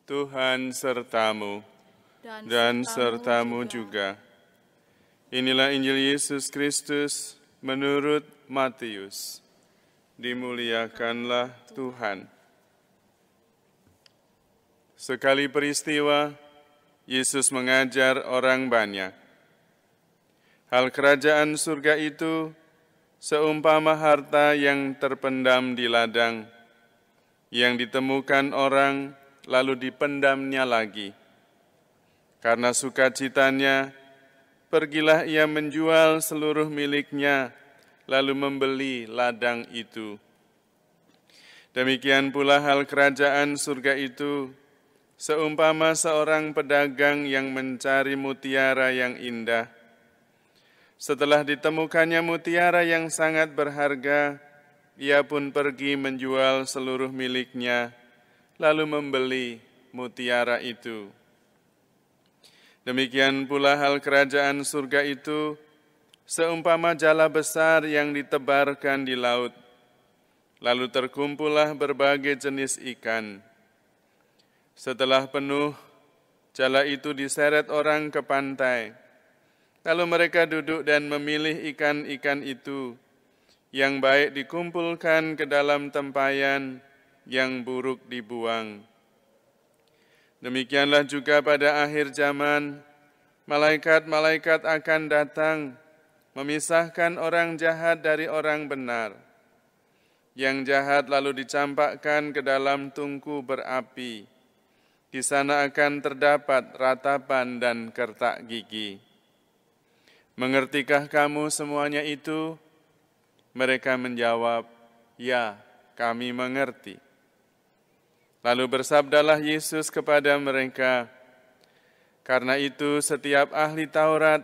Tuhan sertamu dan sertamu juga. Inilah Injil Yesus Kristus menurut Matius. Dimuliakanlah Tuhan. Sekali peristiwa, Yesus mengajar orang banyak. Hal kerajaan surga itu seumpama harta yang terpendam di ladang, yang ditemukan orang lalu dipendamnya lagi. Karena sukacitanya, pergilah ia menjual seluruh miliknya, lalu membeli ladang itu. Demikian pula hal kerajaan surga itu, seumpama seorang pedagang yang mencari mutiara yang indah. Setelah ditemukannya mutiara yang sangat berharga, ia pun pergi menjual seluruh miliknya, lalu membeli mutiara itu. Demikian pula hal kerajaan surga itu, seumpama jala besar yang ditebarkan di laut, lalu terkumpullah berbagai jenis ikan. Setelah penuh, jala itu diseret orang ke pantai. Lalu mereka duduk dan memilih ikan-ikan itu, yang baik dikumpulkan ke dalam tempayan, yang buruk dibuang. Demikianlah juga pada akhir zaman, malaikat-malaikat akan datang, memisahkan orang jahat dari orang benar. Yang jahat lalu dicampakkan ke dalam tungku berapi. Di sana akan terdapat ratapan dan kertak gigi. Mengertikah kamu semuanya itu? Mereka menjawab, ya, kami mengerti. Lalu bersabdalah Yesus kepada mereka, karena itu setiap ahli Taurat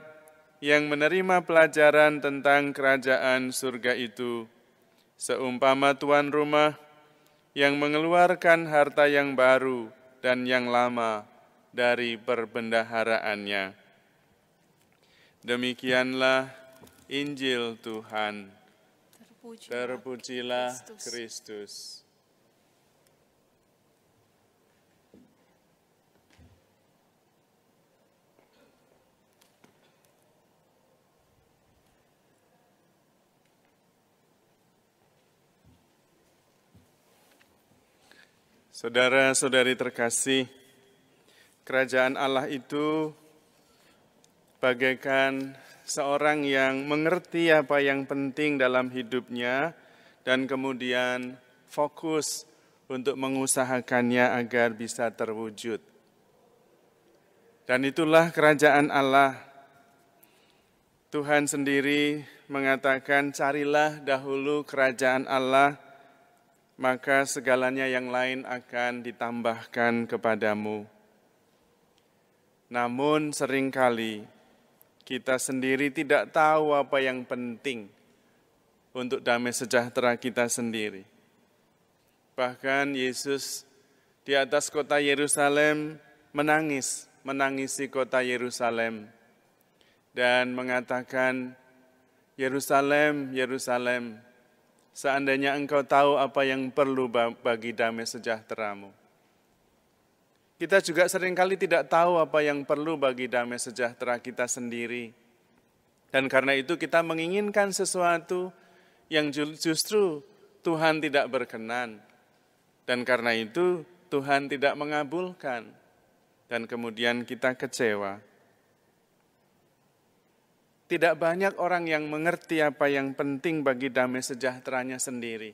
yang menerima pelajaran tentang kerajaan surga itu, seumpama tuan rumah yang mengeluarkan harta yang baru dan yang lama dari perbendaharaannya. Demikianlah Injil Tuhan. Terpujilah Kristus. Saudara-saudari terkasih, kerajaan Allah itu bagaikan seorang yang mengerti apa yang penting dalam hidupnya dan kemudian fokus untuk mengusahakannya agar bisa terwujud. Dan itulah kerajaan Allah. Tuhan sendiri mengatakan, carilah dahulu kerajaan Allah, maka segalanya yang lain akan ditambahkan kepadamu. Namun seringkali kita sendiri tidak tahu apa yang penting untuk damai sejahtera kita sendiri. Bahkan Yesus di atas kota Yerusalem menangisi kota Yerusalem dan mengatakan, Yerusalem, Yerusalem, seandainya engkau tahu apa yang perlu bagi damai sejahteramu. Kita juga seringkali tidak tahu apa yang perlu bagi damai sejahtera kita sendiri. Dan karena itu kita menginginkan sesuatu yang justru Tuhan tidak berkenan. Dan karena itu Tuhan tidak mengabulkan. Dan kemudian kita kecewa. Tidak banyak orang yang mengerti apa yang penting bagi damai sejahteranya sendiri.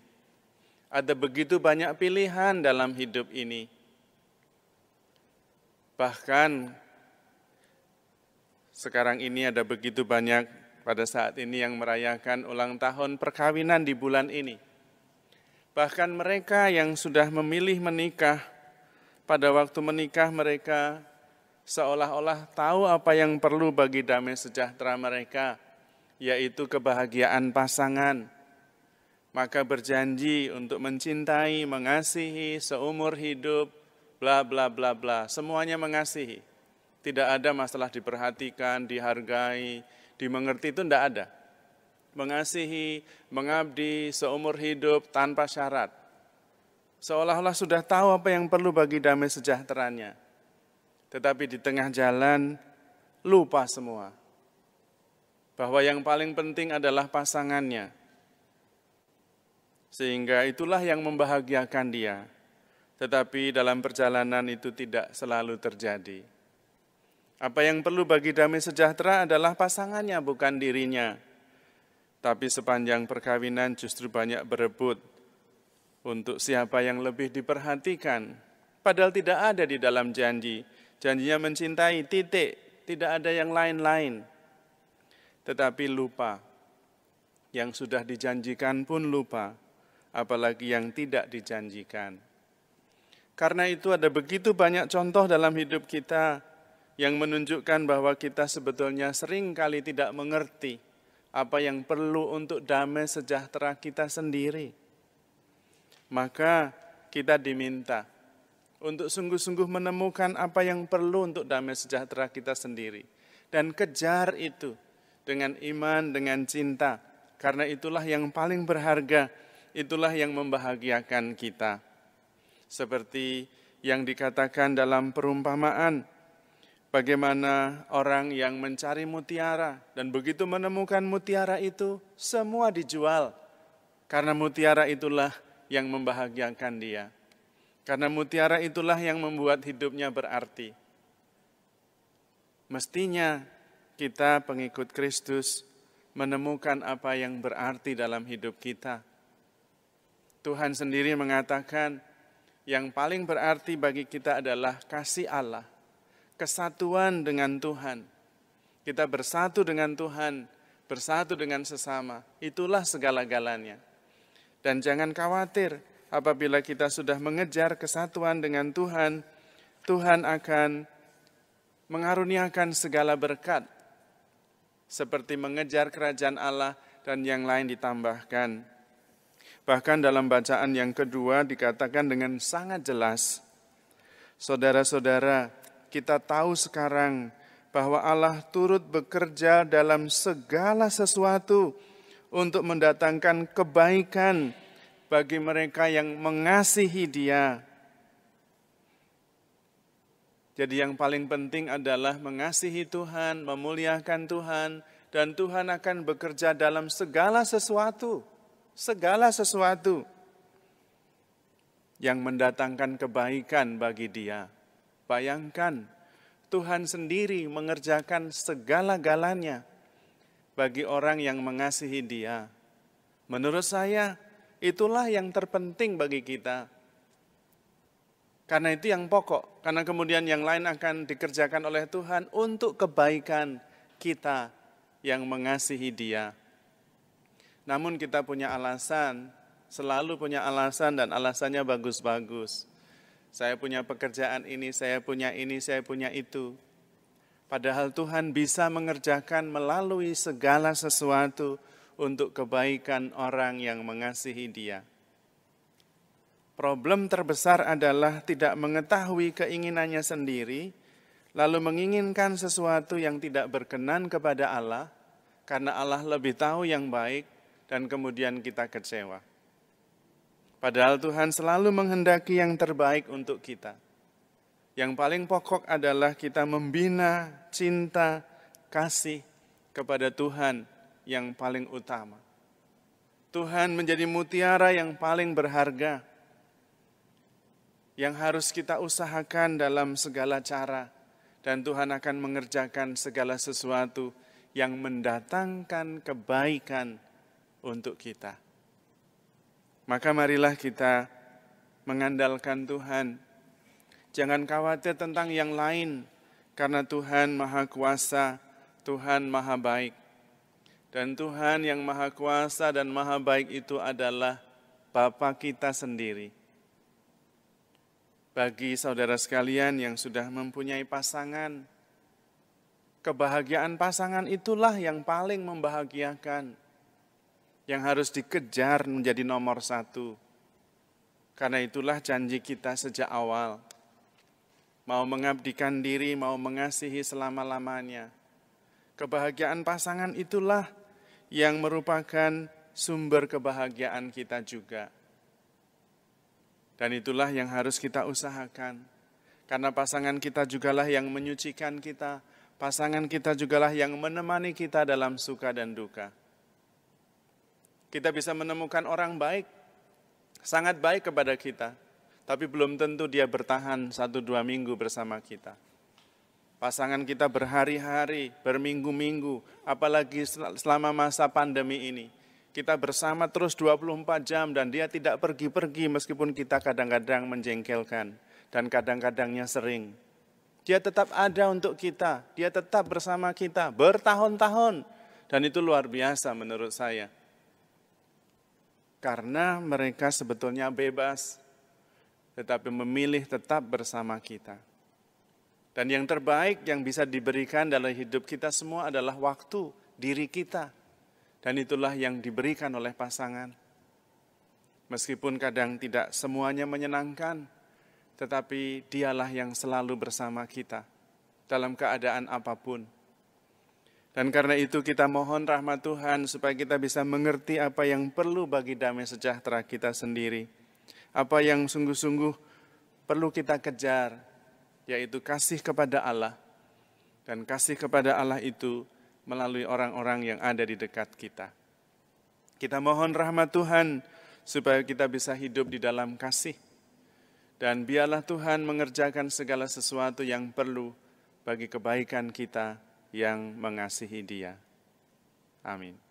Ada begitu banyak pilihan dalam hidup ini. Bahkan sekarang ini ada begitu banyak pada saat ini yang merayakan ulang tahun perkawinan di bulan ini. Bahkan mereka yang sudah memilih menikah, pada waktu menikah mereka seolah-olah tahu apa yang perlu bagi damai sejahtera mereka, yaitu kebahagiaan pasangan. Maka berjanji untuk mencintai, mengasihi seumur hidup, bla bla bla bla, semuanya mengasihi. Tidak ada masalah diperhatikan, dihargai, dimengerti, itu tidak ada. Mengasihi, mengabdi seumur hidup tanpa syarat. seolah-olah sudah tahu apa yang perlu bagi damai sejahteranya. Tetapi di tengah jalan lupa semua. Bahwa yang paling penting adalah pasangannya. Sehingga itulah yang membahagiakan dia. Tetapi dalam perjalanan itu tidak selalu terjadi. Apa yang perlu bagi damai sejahtera adalah pasangannya, bukan dirinya. Tapi sepanjang perkawinan justru banyak berebut untuk siapa yang lebih diperhatikan. Padahal tidak ada di dalam janji. Janjinya mencintai, titik. Tidak ada yang lain-lain. Tetapi lupa. Yang sudah dijanjikan pun lupa. Apalagi yang tidak dijanjikan. Karena itu ada begitu banyak contoh dalam hidup kita yang menunjukkan bahwa kita sebetulnya sering kali tidak mengerti apa yang perlu untuk damai sejahtera kita sendiri. Maka kita diminta untuk sungguh-sungguh menemukan apa yang perlu untuk damai sejahtera kita sendiri. Dan kejar itu dengan iman, dengan cinta. Karena itulah yang paling berharga, itulah yang membahagiakan kita. Seperti yang dikatakan dalam perumpamaan, bagaimana orang yang mencari mutiara dan begitu menemukan mutiara itu, semua dijual. Karena mutiara itulah yang membahagiakan dia. Karena mutiara itulah yang membuat hidupnya berarti. Mestinya kita pengikut Kristus menemukan apa yang berarti dalam hidup kita. Tuhan sendiri mengatakan, yang paling berarti bagi kita adalah kasih Allah, kesatuan dengan Tuhan. Kita bersatu dengan Tuhan, bersatu dengan sesama, itulah segala-galanya. Dan jangan khawatir, apabila kita sudah mengejar kesatuan dengan Tuhan, Tuhan akan mengaruniakan segala berkat, seperti mengejar kerajaan Allah dan yang lain ditambahkan. Bahkan dalam bacaan yang kedua dikatakan dengan sangat jelas, saudara-saudara, kita tahu sekarang bahwa Allah turut bekerja dalam segala sesuatu untuk mendatangkan kebaikan bagi mereka yang mengasihi Dia. Jadi yang paling penting adalah mengasihi Tuhan, memuliakan Tuhan, dan Tuhan akan bekerja dalam segala sesuatu yang mendatangkan kebaikan bagi dia. Bayangkan, Tuhan sendiri mengerjakan segala-galanya bagi orang yang mengasihi Dia. Menurut saya, itulah yang terpenting bagi kita. Karena itu yang pokok, karena kemudian yang lain akan dikerjakan oleh Tuhan untuk kebaikan kita yang mengasihi Dia. Namun kita punya alasan, selalu punya alasan dan alasannya bagus-bagus. Saya punya pekerjaan ini, saya punya itu. Padahal Tuhan bisa mengerjakan melalui segala sesuatu untuk kebaikan orang yang mengasihi Dia. Problem terbesar adalah tidak mengetahui keinginannya sendiri, lalu menginginkan sesuatu yang tidak berkenan kepada Allah, karena Allah lebih tahu yang baik, dan kemudian kita kecewa. Padahal Tuhan selalu menghendaki yang terbaik untuk kita. Yang paling pokok adalah kita membina cinta, kasih kepada Tuhan yang paling utama. Tuhan menjadi mutiara yang paling berharga, yang harus kita usahakan dalam segala cara. Dan Tuhan akan mengerjakan segala sesuatu yang mendatangkan kebaikan untuk kita. Maka marilah kita mengandalkan Tuhan. Jangan khawatir tentang yang lain, karena Tuhan Maha Kuasa, Tuhan Maha Baik. Dan Tuhan yang Maha Kuasa dan Maha Baik itu adalah Bapa kita sendiri. Bagi saudara sekalian yang sudah mempunyai pasangan, kebahagiaan pasangan itulah yang paling membahagiakan, yang harus dikejar menjadi nomor satu. Karena itulah janji kita sejak awal. Mau mengabdikan diri, mau mengasihi selama-lamanya. Kebahagiaan pasangan itulah yang merupakan sumber kebahagiaan kita juga. Dan itulah yang harus kita usahakan. Karena pasangan kita jugalah yang menyucikan kita, pasangan kita jugalah yang menemani kita dalam suka dan duka. Kita bisa menemukan orang baik, sangat baik kepada kita, tapi belum tentu dia bertahan 1-2 minggu bersama kita. Pasangan kita berhari-hari, berminggu-minggu, apalagi selama masa pandemi ini. Kita bersama terus 24 jam dan dia tidak pergi-pergi meskipun kita kadang-kadang menjengkelkan dan kadang-kadangnya sering. Dia tetap ada untuk kita, dia tetap bersama kita bertahun-tahun. Dan itu luar biasa menurut saya. Karena mereka sebetulnya bebas, tetapi memilih tetap bersama kita. Dan yang terbaik yang bisa diberikan dalam hidup kita semua adalah waktu, diri kita. Dan itulah yang diberikan oleh pasangan. Meskipun kadang tidak semuanya menyenangkan, tetapi dialah yang selalu bersama kita dalam keadaan apapun. Dan karena itu kita mohon rahmat Tuhan supaya kita bisa mengerti apa yang perlu bagi damai sejahtera kita sendiri. Apa yang sungguh-sungguh perlu kita kejar, yaitu kasih kepada Allah. Dan kasih kepada Allah itu melalui orang-orang yang ada di dekat kita. Kita mohon rahmat Tuhan supaya kita bisa hidup di dalam kasih. Dan biarlah Tuhan mengerjakan segala sesuatu yang perlu bagi kebaikan kita yang mengasihi Dia. Amin.